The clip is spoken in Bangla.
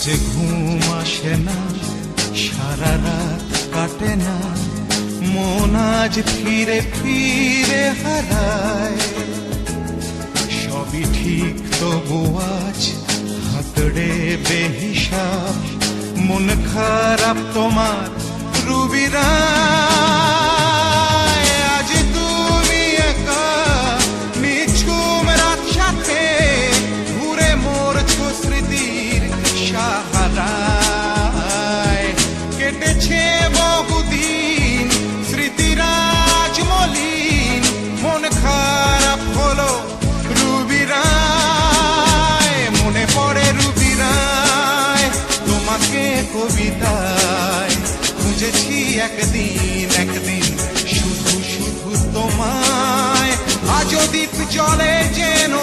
যে ঘুম আসে না, সারা রাত কাটে না, মন আজ ফিরে ফিরে হারায়। সবই ঠিক তবু আজ হাতড়ে বেহিসাব, মন খারাপ তোমার রুবিরা। আজ তুমি একা নিঝুম রাত সাথে ঘুরে মরছো স্মৃতির সাহারায়। কেটেছে বহুদিন স্মৃতিরাজ মলিন, মন খারাপ হলো রুবিরায়। মনে পড়ে রুবিরায় তোমাকে কবিতায়, খুঁজেছি একদিন একদিন শুধু শুধু তোমায়। আজও দ্বীপ জলে যেন